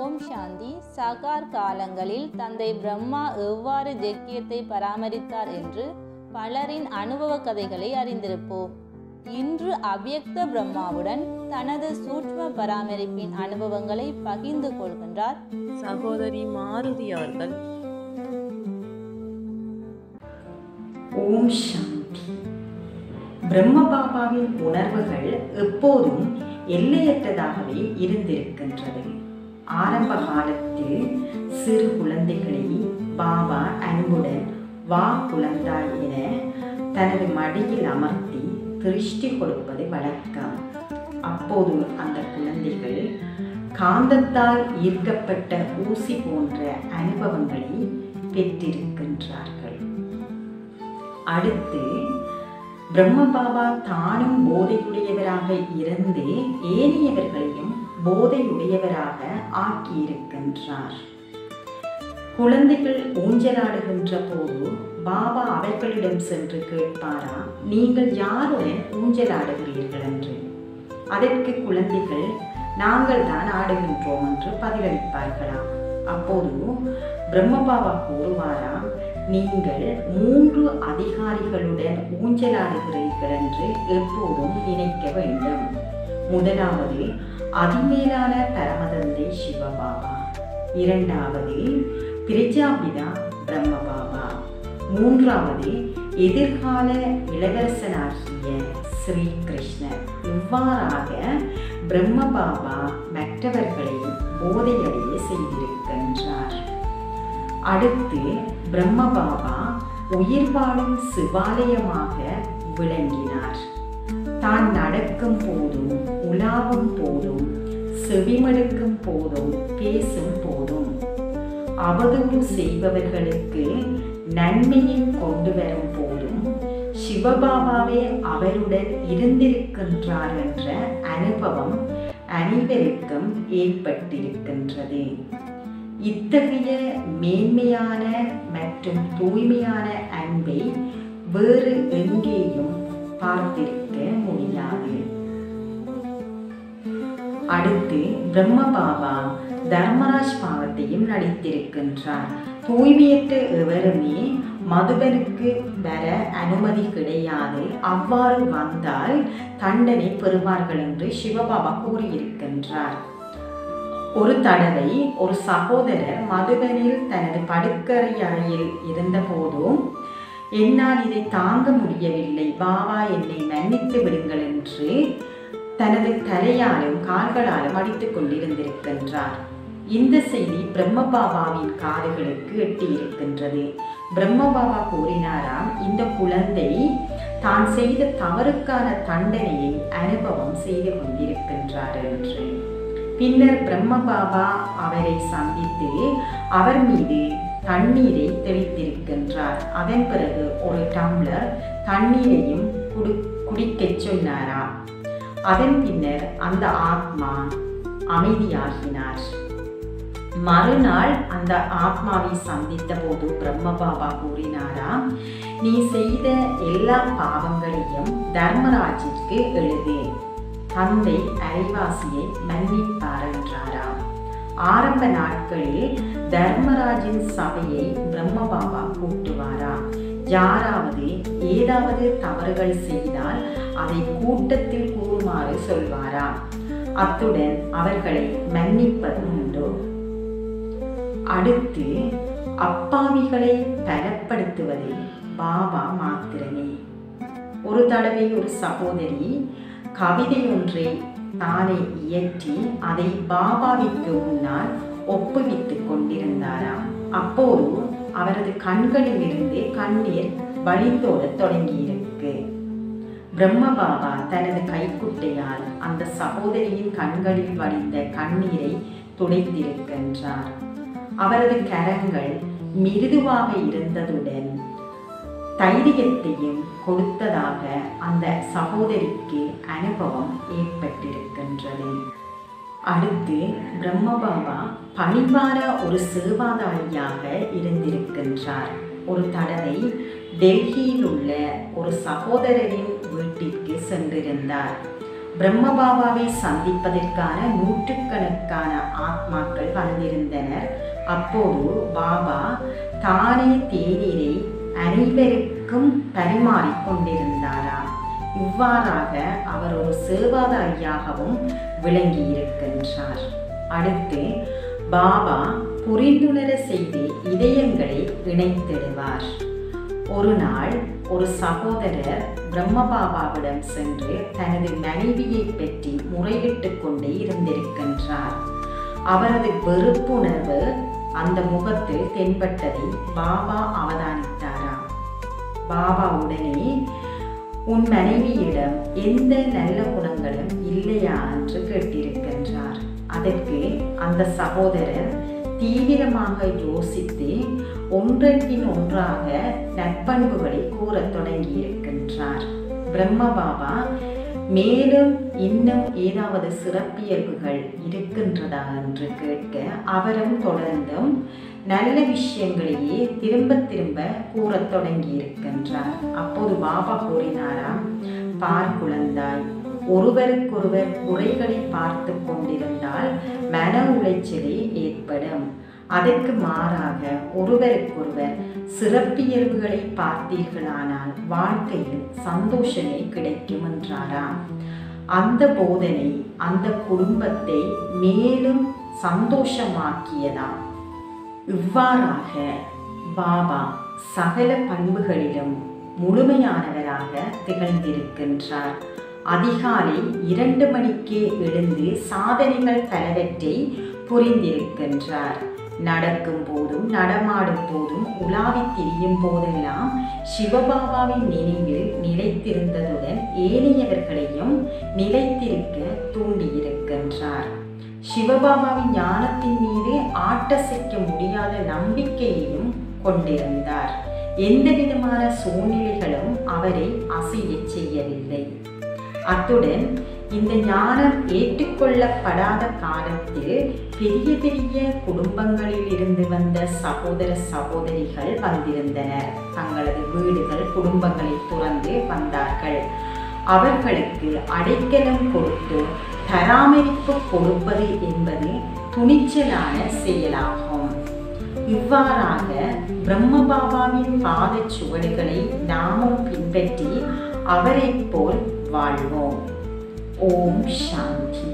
ஓம் சாந்தி. சகார் காலங்களில் தந்தை பிரம்மா எவ்வாறு ஜக்கியத்தை பராமரித்தார் என்று பலரின் அனுபவ கதைகளை அறிந்திருப்போம். இன்று அவ்யக்த பிரம்மாவுடன் தனது சூட்ச்ம பராமரிப்பின் அனுபவங்களை பகிர்ந்து கொள்கின்றார் சகோதரி மாருதி அவர்கள். ஓம் சாந்தி. பிரம்ம பாபாவின் உணர்வுகள் எப்போதும் எல்லையற்றதாகவே இருந்திருக்கின்றது. ஆரம்ப காலத்தில் சிறு குழந்தைகளை பாபா அன்புடன் வா குழந்தாய் என தனது மடியில் அமர்த்தி திருஷ்டி கொடுப்பது வழக்கம். அப்போது அந்த குழந்தைகள் காந்தத்தால் ஈர்க்கப்பட்ட ஊசி போன்ற அனுபவங்களை பெற்றிருக்கின்றார்கள். அடுத்து பிரம்ம பாபா தானும் போதையுடையவராக இருந்து ஏனையவர்களையும் போதையுடையவராக ஆக்கியிருக்கின்றார். குழந்தைகள் ஊஞ்சலாடுகின்ற போது பாபா அவர்களிடம் சென்று கேட்பாரா, நீங்கள் யாருடன் ஊஞ்சலாடுகிறீர்கள் என்று. அதற்கு குழந்தைகள் நாங்கள் தான் ஆடுகின்றோம் என்று பதிலளிப்பார்களாம். அப்போது பிரம்ம பாபா கூறுவாரா, நீங்கள் 3 அதிகாரிகளுடன் ஊஞ்சலாடுகிறீர்கள் என்று எப்போதும் நினைக்க வேண்டும். முதலாவது அதிமேலான பரமதந்தை சிவபாபா, இரண்டாவது பிரஜாபிதா பிரம்ம பாபா, மூன்றாவது எதிர்கால இளவரசனாகிய ஸ்ரீ கிருஷ்ணர். இவ்வாறாக பிரம்ம பாபா மற்றவர்களை போதையடைய செய்திருக்கின்றார். அடுத்து பிரம்ம பாபா உயிர் வாழும் சிவாலயமாக விளங்கினார். தான் நடக்கும் போதும் உலாவும் போதும் செவிமடுக்கும் போதும் பேசும் போதும் அவதூறு செய்பவர்களுக்கு நன்மையை கொண்டு வரும் போதும் சிவபாபாவே அவருடன் இருந்திருக்கின்றார் என்ற அனுபவம் அனைவருக்கும் ஏற்பட்டிருக்கின்றது. இத்தகைய மேன்மையான மற்றும் தூய்மையான அன்பை வேறு எங்கேயும் பார்த்திருக்க முடியாது. அடுத்து பிரம்ம பாபா தர்மராஜ் பாவத்தையும் நடித்திருக்கின்றார். தூய்மையற்ற எவருமே மதுபனுக்கு வர அனுமதி கிடையாது, அவ்வாறு வந்தால் தண்டனை பெறுவார்கள் என்று சிவபாபா கூறியிருக்கின்றார். ஒரு தடவை ஒரு சகோதரர் மதுபனில் தனது படுக்கறை அறையில் இருந்த போதும் என்னால் இதை தாங்க முடியவில்லை, பாபா என்னை மன்னித்து விடுங்கள் என்று தனது தலையாலும் கால்களாலும் அடித்துக் கொண்டிருந்திருக்கின்றார். இந்த செய்தி பிரம்ம பாபாவின் காதுகளுக்கு எட்டியிருக்கின்றது. பிரம்ம பாபா கூறினாராம், இந்த குழந்தை தான் செய்த தவறுக்கான தண்டனையை அனுபவம் செய்து கொண்டிருக்கின்றார் என்று. பின்னர் பிரம்ம பாபா அவரை சந்தித்து அவர் மீது தண்ணீரை தெளித்திருக்கின்றார். அதன் பிறகு ஒரு டம்ளர் தண்ணீரையும் குடிக்கச் சொன்னாராம். அதன் பின்னர் அந்த ஆத்மா அமைதியாகினார். மறுநாள் அந்த ஆத்மாவை சந்தித்த போது பிரம்ம பாபா கூறினாராம், நீ செய்த எல்லா பாவங்களையும் தர்மராஜிற்கு எழுது, தந்தை அரைவாசியை மன்னிப்பார் என்றாராம். ஆரம்ப நாட்களில் தர்மராஜின் சபையை பிரம்ம பாபா கூட்டுவாராம். யாராவது ஏதாவது தவறுகள் செய்தால் அதை கூட்டத்தில் கூறுமாறு சொல்வாராம். அத்துடன் அவர்களை மன்னிப்பதும் உண்டு. அடுத்து அப்பாவிகளை பலப்படுத்துவது பாபா மாத்திரமே. ஒரு தடவை ஒரு சகோதரி கவிதை ஒன்றை தானே இயற்றி அதை பாபாவிற்கு முன்னால் ஒப்புவித்துக் கொண்டிருந்தாராம். அப்போது அவரது கண்களில் இருந்து கண்ணீர் வழிந்தோட தொடங்கியிருக்கு. பிரம்ம பாபா தனது கைக்குட்டையால் அந்த சகோதரியின் கண்களில் வடிந்த கண்ணீரை துடைத்திருக்கின்றார். அவரது கரங்கள் மிருதுவாக இருந்ததுடன் தைரியத்தையும் கொடுத்ததாக அந்த சகோதரிக்கு அனுபவம் ஏற்பட்டிருக்கின்றது. அடுத்து பிரம்ம பாபா பணிவார ஒரு சேவாதாரியாக இருந்திருக்கின்றார். ஒரு தடவை டெல்லியில் உள்ள ஒரு சகோதரரின் வீட்டிற்கு சென்றிருந்தார். பிரம்மபாபாவை சந்திப்பதற்கான நூற்றுக்கணக்கான ஆத்மாக்கள் வந்திருந்தனர். அப்போது பாபா தானே தேநீரை அனைவருக்கும் பரிமாறிக் கொண்டிருந்தாராம். இவ்வாறாக அவர் ஒரு சேவாதாரியாகவும் விளங்கியிருக்கின்றார். அடுத்து பாபா புரிந்துணர செய்து இதயங்களை இணைத்திடுவார். ஒரு நாள் ஒரு சகோதரர் பிரம்மபாபாவிடம் சென்று தனது மனைவியை பற்றி முறையிட்டு கொண்டே இருந்திருக்கின்றார். அவரது வெறுப்புணர்வு அந்த முகத்தில் தென்பட்டதை பாபா அவதானித்தாராம். பாபா உடனே, உன் மனைவியிடம் எந்த நல்ல குணங்களும் இல்லையா என்று கேட்டிருக்கின்றார். அதற்கு அந்த சகோதரர் தீவிரமாக யோசித்து ஒன்றன் ஒன்றாக நற்பண்புகளை கூறத் தொடங்கியிருக்கின்றார். பிரம்மபாபா மேலும் இன்னும் ஏதாவது சிறப்பியல்புகள் இருக்கின்றதா என்று கேட்க அவரும் தொடர்ந்தும் நல்ல விஷயங்களையே திரும்ப திரும்ப கூறத் தொடங்கியிருக்கின்றார். அப்போது பாபா கூறினாராம், பார் குழந்தாய், ஒருவருக்கொருவர் குறைகளை பார்த்து கொண்டிருந்தால் மன உளைச்சலே ஏற்படும். அதற்கு மாறாக ஒருவருக்கொருவர் சிறப்பியல்புகளை பார்த்தீர்களானால் வாழ்க்கையில் சந்தோஷமே கிடைக்கும் என்றாராம். அந்த போதனை அந்த குடும்பத்தை மேலும் சந்தோஷமாக்கியதாம். இவ்வாறாக பாபா சகல பண்புகளிலும் முழுமையானவராக திகழ்ந்திருக்கின்றார். அதிகாலை 2 மணிக்கே எழுந்து சாதனைகள் பலவற்றை புரிந்திருக்கின்றார். நடக்கும் போதும் நடமாடும் போதும் உலாவி திரியும் போதெல்லாம் சிவபாபாவின் நினைவில் நிலைத்திருந்ததுடன் ஏனையவர்களையும் நிலைத்திருக்க தூண்டியிருக்கின்றார். சிவபாபாவின் ஞானத்தின் மீது ஆட்டசைக்க முடியாத நம்பிக்கையையும் கொண்டிருந்தார். எந்த விதமான சூழ்நிலைகளும் அவரை அசையச் செய்யவில்லை. அத்துடன் இந்த ஞானம் ஏற்றுக்கொள்ளப்படாத காலத்தில் பெரிய பெரிய குடும்பங்களில் இருந்து வந்த சகோதர சகோதரிகள் வந்திருந்தனர். தங்களது வீடுகள் குடும்பங்களை துறந்து வந்தார்கள். அவர்களுக்கு அடைக்கலம் கொடுத்து பராமரிப்பு கொடுப்பது என்பது துணிச்சலான செயலாகும். இவ்வாறாக பிரம்மபாபாவின் பாத சுவடுகளை நாமும் பின்பற்றி அவரை போல் வாழ்வோம். ஓம் சாந்தி.